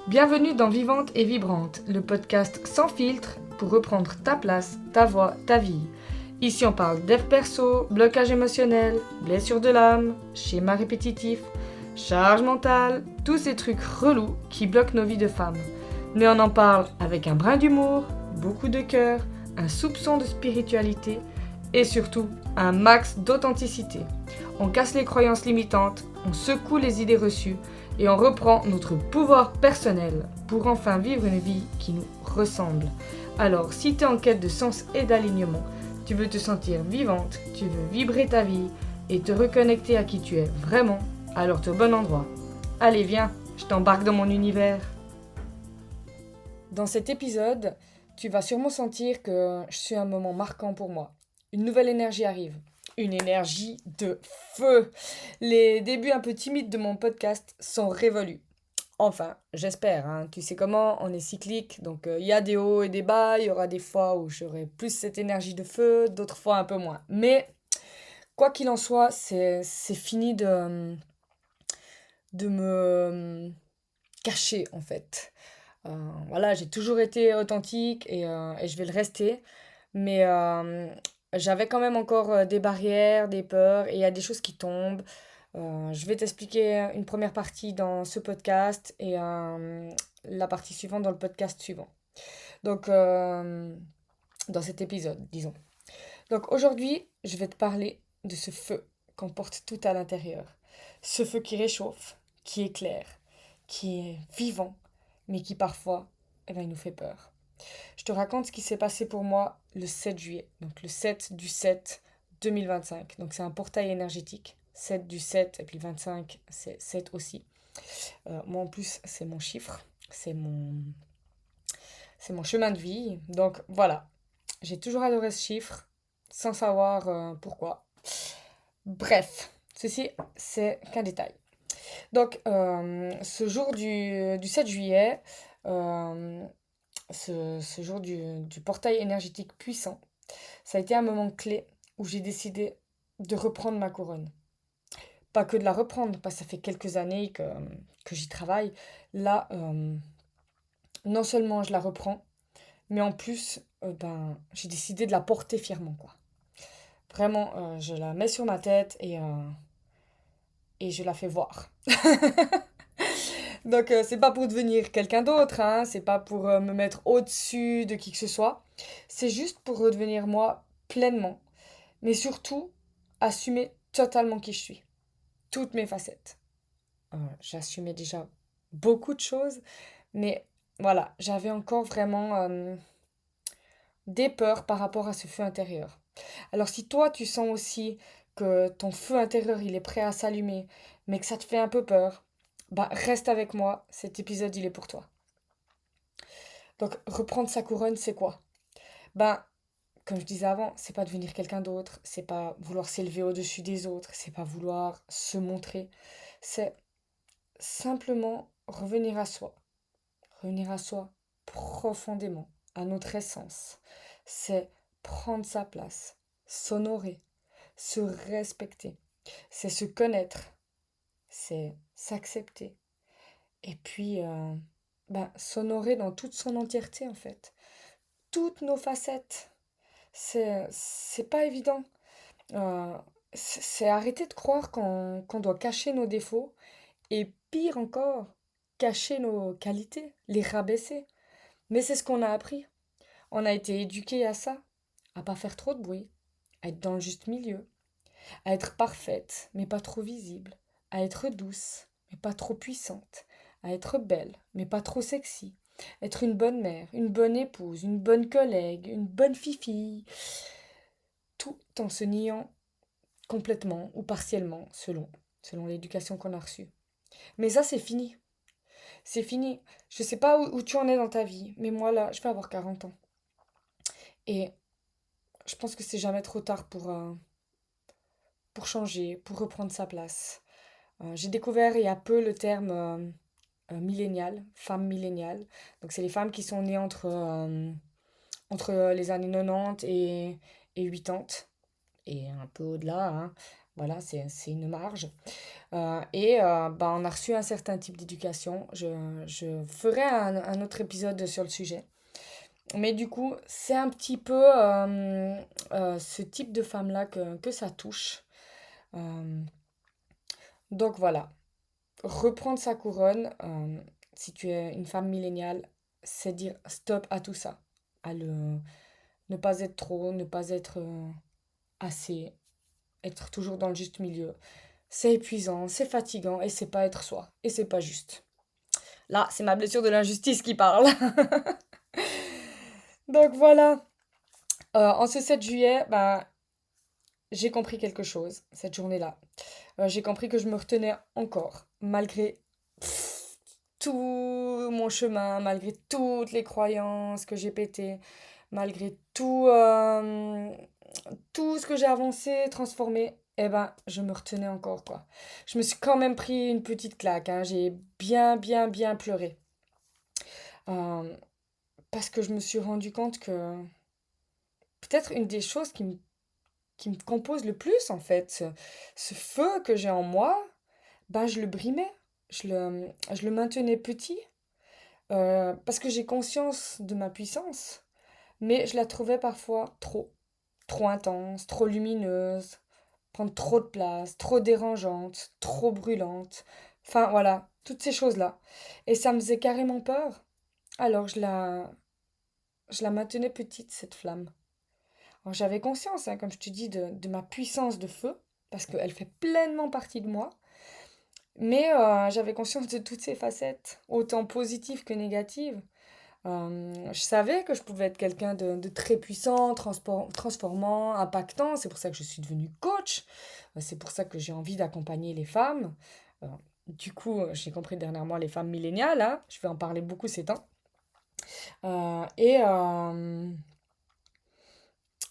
Bienvenue dans Vivante et Vibrante, le podcast sans filtre pour reprendre ta place, ta voix, ta vie. Ici on parle dev perso, blocage émotionnel, blessure de l'âme, schéma répétitif, charge mentale, tous ces trucs relous qui bloquent nos vies de femmes. Mais on en parle avec un brin d'humour, beaucoup de cœur, un soupçon de spiritualité et surtout un max d'authenticité. On casse les croyances limitantes, on secoue les idées reçues et on reprend notre pouvoir personnel pour enfin vivre une vie qui nous ressemble. Alors, si tu es en quête de sens et d'alignement, tu veux te sentir vivante, tu veux vibrer ta vie et te reconnecter à qui tu es vraiment, alors tu es au bon endroit. Allez, viens, je t'embarque dans mon univers. Dans cet épisode, tu vas sûrement sentir que je suis à un moment marquant pour moi. Une nouvelle énergie arrive. Une énergie de feu. Les débuts un peu timides de mon podcast sont révolus. Enfin, j'espère, hein. Tu sais comment, on est cyclique, donc il y a des hauts et des bas, il y aura des fois où j'aurai plus cette énergie de feu, d'autres fois un peu moins. Mais, quoi qu'il en soit, c'est fini de me cacher, en fait. Voilà, j'ai toujours été authentique et je vais le rester, mais j'avais quand même encore des barrières, des peurs, et il y a des choses qui tombent. Je vais t'expliquer une première partie dans ce podcast et la partie suivante dans le podcast suivant. Donc, dans cet épisode, disons. Donc aujourd'hui, je vais te parler de ce feu qu'on porte tout à l'intérieur. Ce feu qui réchauffe, qui éclaire, qui est vivant, mais qui parfois, il nous fait peur. Je te raconte ce qui s'est passé pour moi le 7 juillet, donc le 7 du 7 2025. Donc c'est un portail énergétique. 7 du 7 et puis 25, c'est 7 aussi. Moi en plus, c'est mon chiffre, c'est mon chemin de vie. Donc voilà, j'ai toujours adoré ce chiffre sans savoir pourquoi. Bref, ceci, c'est qu'un détail. Donc, ce jour du 7 juillet, euh, ce jour du portail énergétique puissant, ça a été un moment clé où j'ai décidé de reprendre ma couronne. Pas que de la reprendre, parce que ça fait quelques années que j'y travaille. Là, non seulement je la reprends, mais en plus, j'ai décidé de la porter fièrement, quoi. Vraiment, je la mets sur ma tête et je la fais voir. Donc, c'est pas pour devenir quelqu'un d'autre, hein, c'est pas pour me mettre au-dessus de qui que ce soit. C'est juste pour redevenir moi pleinement. Mais surtout, assumer totalement qui je suis. Toutes mes facettes. J'assumais déjà beaucoup de choses, mais voilà, j'avais encore vraiment des peurs par rapport à ce feu intérieur. Alors si toi tu sens aussi que ton feu intérieur il est prêt à s'allumer, mais que ça te fait un peu peur, bah reste avec moi, cet épisode il est pour toi. Donc reprendre sa couronne, c'est quoi? Ben, comme je disais avant, c'est pas devenir quelqu'un d'autre, c'est pas vouloir s'élever au-dessus des autres, c'est pas vouloir se montrer, c'est simplement revenir à soi profondément, à notre essence. C'est prendre sa place, s'honorer, se respecter, c'est se connaître, c'est s'accepter. Et puis, s'honorer dans toute son entièreté, en fait. Toutes nos facettes. C'est pas évident. Euh, c'est arrêter de croire qu'on doit cacher nos défauts et pire encore, cacher nos qualités, les rabaisser. Mais c'est ce qu'on a appris. On a été éduqué à ça, à pas faire trop de bruit, à être dans le juste milieu, à être parfaite, mais pas trop visible, à être douce, mais pas trop puissante, à être belle, mais pas trop sexy, être une bonne mère, une bonne épouse, une bonne collègue, une bonne fifille, tout en se niant complètement ou partiellement, selon l'éducation qu'on a reçue. Mais ça, c'est fini. C'est fini. Je sais pas où tu en es dans ta vie, mais moi, là, je vais avoir 40 ans. Et je pense que c'est jamais trop tard pour changer, pour reprendre sa place. J'ai découvert il y a peu le terme millénial, femme milléniale. Donc, c'est les femmes qui sont nées entre les années 90 et 80, et un peu au-delà, hein. Voilà, c'est une marge. Bah, on a reçu un certain type d'éducation. Je ferai un autre épisode sur le sujet. Mais du coup, c'est un petit peu ce type de femme-là que ça touche. Euh, donc voilà, reprendre sa couronne, si tu es une femme milléniale, c'est dire stop à tout ça. Ne pas être trop, ne pas être assez, être toujours dans le juste milieu. C'est épuisant, c'est fatigant et c'est pas être soi. Et c'est pas juste. Là, c'est ma blessure de l'injustice qui parle. Donc voilà. En ce 7 juillet, bah, j'ai compris quelque chose cette journée-là. J'ai compris que je me retenais encore, malgré tout mon chemin, malgré toutes les croyances que j'ai pétées, malgré tout ce que j'ai avancé, transformé. Eh ben, je me retenais encore, quoi. Je me suis quand même pris une petite claque, hein. J'ai bien, bien, bien pleuré. Euh, Parce que je me suis rendu compte que peut-être une des choses qui me compose le plus, en fait, ce feu que j'ai en moi, ben, je le brimais, je le maintenais petit, parce que j'ai conscience de ma puissance, mais je la trouvais parfois trop intense, trop lumineuse, prendre trop de place, trop dérangeante, trop brûlante, enfin voilà, toutes ces choses-là. Et ça me faisait carrément peur, alors je la maintenais petite, cette flamme. Alors, j'avais conscience, hein, comme je te dis, de ma puissance de feu, parce qu'elle fait pleinement partie de moi. Mais j'avais conscience de toutes ces facettes, autant positives que négatives. Je savais que je pouvais être quelqu'un de très puissant, transformant, impactant. C'est pour ça que je suis devenue coach. C'est pour ça que j'ai envie d'accompagner les femmes. Euh, du coup, j'ai compris dernièrement les femmes milléniales, hein. Je vais en parler beaucoup ces temps.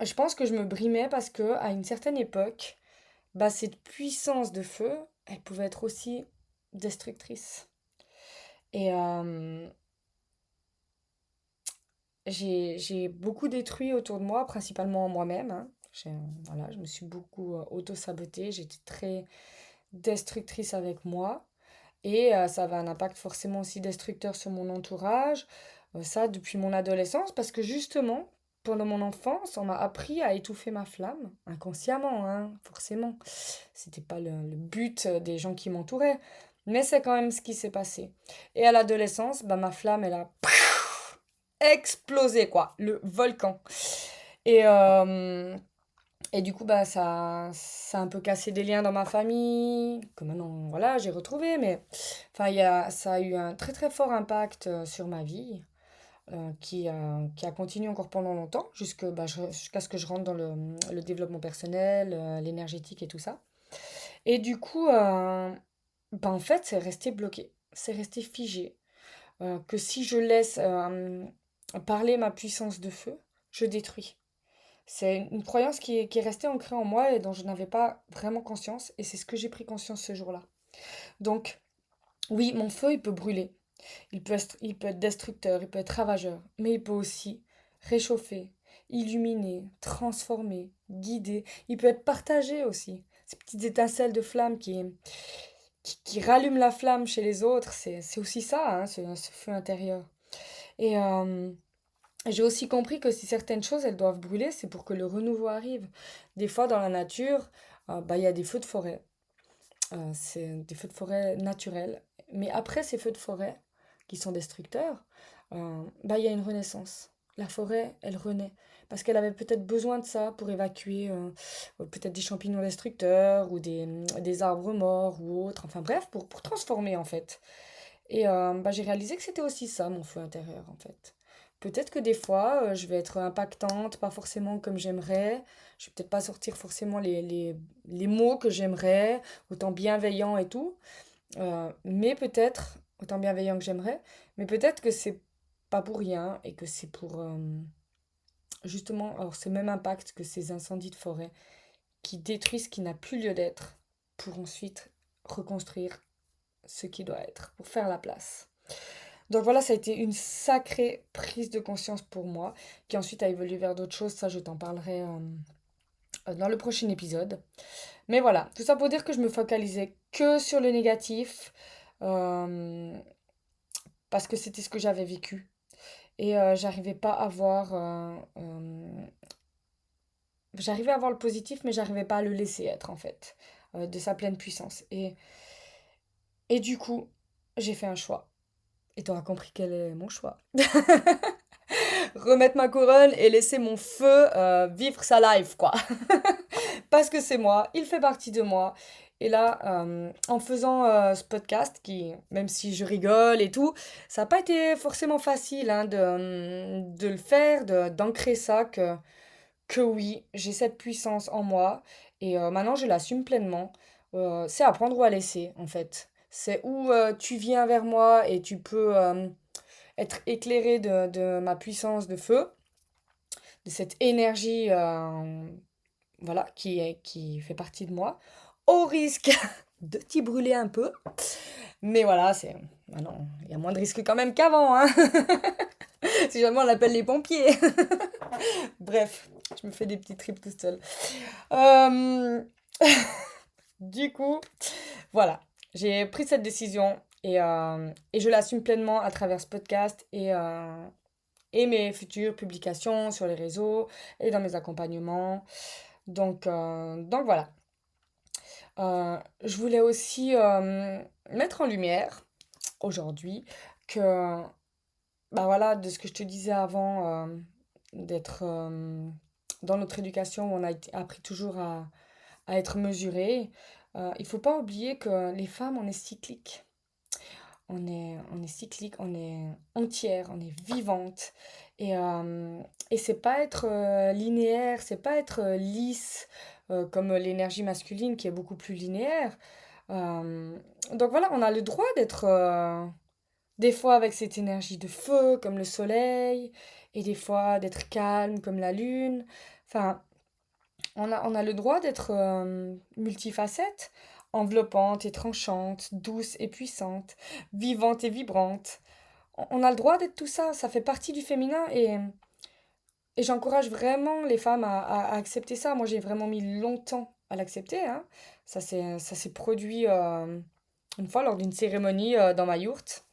Je pense que je me brimais parce que à une certaine époque, bah, cette puissance de feu, elle pouvait être aussi destructrice. Et j'ai beaucoup détruit autour de moi, principalement moi-même, hein. Voilà, je me suis beaucoup auto-sabotée, j'étais très destructrice avec moi. Et ça avait un impact forcément aussi destructeur sur mon entourage. Ça, depuis mon adolescence, parce que justement, pendant mon enfance, on m'a appris à étouffer ma flamme, inconsciemment, hein, forcément. C'était pas le but des gens qui m'entouraient, mais c'est quand même ce qui s'est passé. Et à l'adolescence, bah, ma flamme, elle a explosé, quoi, le volcan. Et, euh, et du coup, bah, ça a un peu cassé des liens dans ma famille, que maintenant, voilà, j'ai retrouvé, mais enfin, ça a eu un très très fort impact sur ma vie, qui a continué encore pendant longtemps, jusqu'à ce que je rentre dans le développement personnel, l'énergétique et tout ça. Et du coup, bah, en fait, c'est resté bloqué, c'est resté figé. Que si je laisse parler ma puissance de feu, je détruis. C'est une croyance qui est restée ancrée en moi et dont je n'avais pas vraiment conscience, et c'est ce que j'ai pris conscience ce jour-là. Donc, oui, mon feu, il peut brûler, il peut être destructeur, il peut être ravageur, mais il peut aussi réchauffer, illuminer, transformer, guider. Il peut être partagé aussi. Ces petites étincelles de flamme qui rallument la flamme chez les autres, c'est aussi ça, hein, ce feu intérieur. Et j'ai aussi compris que si certaines choses, elles doivent brûler, c'est pour que le renouveau arrive. Des fois, dans la nature, bah, il y a des feux de forêt. C'est des feux de forêt naturels. Mais après ces feux de forêt, qui sont destructeurs, bah, il y a une renaissance. La forêt, elle renaît. Parce qu'elle avait peut-être besoin de ça pour évacuer peut-être des champignons destructeurs ou des arbres morts ou autres. Enfin bref, pour transformer en fait. Et bah, j'ai réalisé que c'était aussi ça, mon feu intérieur, en fait. Peut-être que des fois, je vais être impactante, pas forcément comme j'aimerais. Je vais peut-être pas sortir forcément les mots que j'aimerais, autant bienveillant et tout. Mais peut-être, autant bienveillant que j'aimerais, mais peut-être que c'est pas pour rien et que c'est pour justement alors ce même impact que ces incendies de forêt qui détruisent ce qui n'a plus lieu d'être pour ensuite reconstruire ce qui doit être, pour faire la place. Donc voilà, ça a été une sacrée prise de conscience pour moi, qui ensuite a évolué vers d'autres choses. Ça, je t'en parlerai dans le prochain épisode. Mais voilà, tout ça pour dire que je me focalisais que sur le négatif, euh, parce que c'était ce que j'avais vécu. Et j'arrivais pas à voir... j'arrivais à voir le positif, mais j'arrivais pas à le laisser être, en fait, de sa pleine puissance. Et du coup, j'ai fait un choix. Et tu auras compris quel est mon choix. Remettre ma couronne et laisser mon feu vivre sa life, quoi. Parce que c'est moi, il fait partie de moi. Et là, en faisant ce podcast, qui, même si je rigole et tout, ça n'a pas été forcément facile hein, de le faire, d'ancrer ça, que oui, j'ai cette puissance en moi. Et maintenant, je l'assume pleinement. C'est à prendre ou à laisser, en fait. C'est où tu viens vers moi et tu peux être éclairé de ma puissance de feu, de cette énergie voilà, qui fait partie de moi, au risque de t'y brûler un peu. Mais voilà, c'est. Ah non, il y a moins de risques quand même qu'avant, hein. Si jamais on appelle les pompiers. Bref, je me fais des petits trips tout seul. Euh, Du coup, voilà, j'ai pris cette décision et je l'assume pleinement à travers ce podcast et mes futures publications sur les réseaux et dans mes accompagnements. Donc voilà. Je voulais aussi mettre en lumière aujourd'hui que, bah voilà, de ce que je te disais avant, d'être dans notre éducation où on a appris toujours à être mesuré. Il faut pas oublier que les femmes, on est cyclique. On est cyclique, on est entière, on est vivante. Et c'est pas être linéaire, c'est pas être lisse comme l'énergie masculine qui est beaucoup plus linéaire. Euh, donc voilà, on a le droit d'être des fois avec cette énergie de feu comme le soleil et des fois d'être calme comme la lune. Enfin, on a le droit d'être multifacette, enveloppante et tranchante, douce et puissante, vivante et vibrante. On a le droit d'être tout ça, ça fait partie du féminin et j'encourage vraiment les femmes à accepter ça. Moi, j'ai vraiment mis longtemps à l'accepter, hein. Ça s'est produit une fois lors d'une cérémonie dans ma yourte,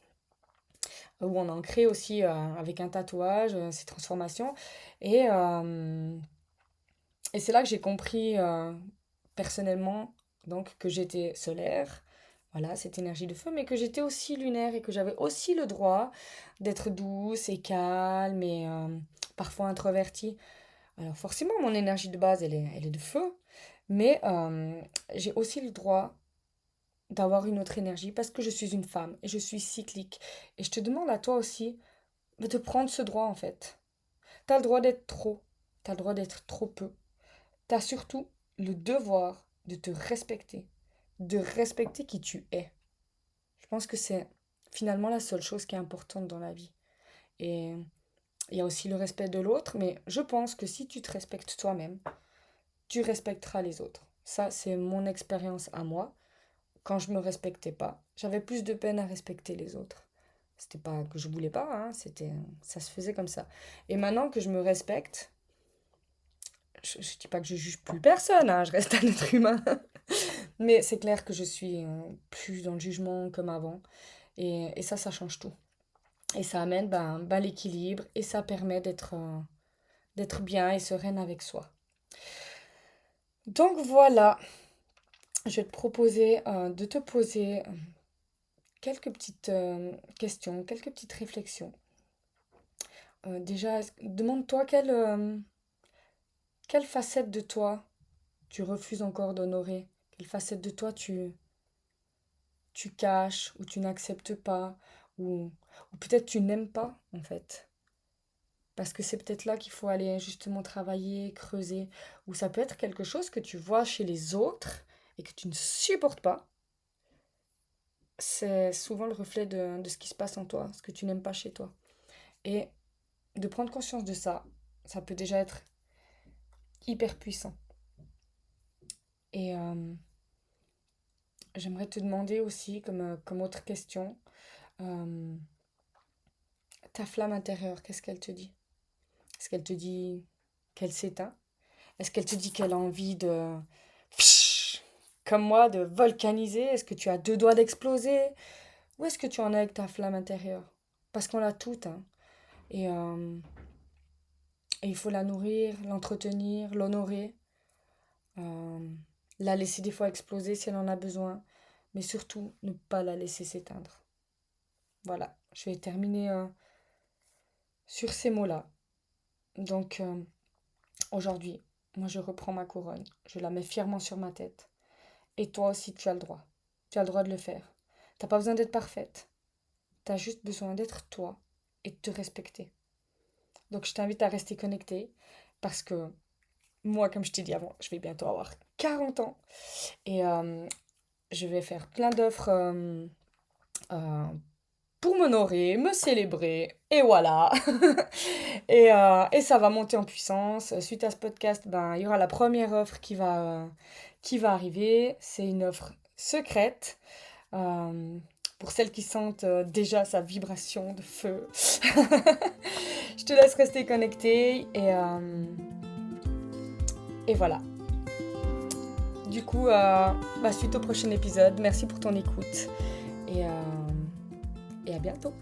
où on a ancré aussi avec un tatouage ces transformations. Et, euh, et c'est là que j'ai compris personnellement donc que j'étais solaire, voilà, cette énergie de feu, mais que j'étais aussi lunaire et que j'avais aussi le droit d'être douce et calme et parfois introvertie. Alors forcément, mon énergie de base, elle est de feu, mais j'ai aussi le droit d'avoir une autre énergie parce que je suis une femme et je suis cyclique. Et je te demande à toi aussi de prendre ce droit en fait. T'as le droit d'être trop, t'as le droit d'être trop peu. T'as surtout le devoir de te respecter, de respecter qui tu es. Je pense que c'est finalement la seule chose qui est importante dans la vie. Et il y a aussi le respect de l'autre, mais je pense que si tu te respectes toi-même, tu respecteras les autres. Ça, c'est mon expérience à moi. Quand je me respectais pas, j'avais plus de peine à respecter les autres. C'était pas que je voulais pas, hein, ça se faisait comme ça. Et maintenant que je me respecte, je dis pas que je juge plus personne, hein, je reste un être humain. Mais c'est clair que je suis plus dans le jugement comme avant. Et ça change tout. Et ça amène ben, l'équilibre et ça permet d'être bien et sereine avec soi. Donc voilà, je vais te proposer de te poser quelques petites questions, quelques petites réflexions. Déjà, demande-toi quelle facette de toi tu refuses encore d'honorer. Quelle facette de toi tu caches ou tu n'acceptes pas ou peut-être tu n'aimes pas en fait. Parce que c'est peut-être là qu'il faut aller justement travailler, creuser. Ou ça peut être quelque chose que tu vois chez les autres et que tu ne supportes pas. C'est souvent le reflet de ce qui se passe en toi, ce que tu n'aimes pas chez toi. Et de prendre conscience de ça, ça peut déjà être hyper puissant. Et j'aimerais te demander aussi, comme autre question, euh, ta flamme intérieure, qu'est-ce qu'elle te dit? Est-ce qu'elle te dit qu'elle s'éteint? Est-ce qu'elle te dit qu'elle a envie de, comme moi, de volcaniser? Est-ce que tu as deux doigts d'exploser? Où est-ce que tu en es avec ta flamme intérieure? Parce qu'on l'a toute, hein. Et, euh, et il faut la nourrir, l'entretenir, l'honorer, euh, la laisser des fois exploser si elle en a besoin, mais surtout ne pas la laisser s'éteindre. Voilà, je vais terminer sur ces mots-là. Donc aujourd'hui, moi je reprends ma couronne, je la mets fièrement sur ma tête. Et toi aussi, tu as le droit. Tu as le droit de le faire. T'as pas besoin d'être parfaite. T'as juste besoin d'être toi et de te respecter. Donc je t'invite à rester connecté parce que moi, comme je t'ai dit avant, je vais bientôt avoir 40 ans et je vais faire plein d'offres euh, pour m'honorer, me célébrer et voilà. Et ça va monter en puissance. Suite à ce podcast, ben, il y aura la première offre qui va arriver. C'est une offre secrète. euh, pour celles qui sentent déjà sa vibration de feu. Je te laisse rester connecté et voilà. Du coup, suite au prochain épisode, merci pour ton écoute et à bientôt.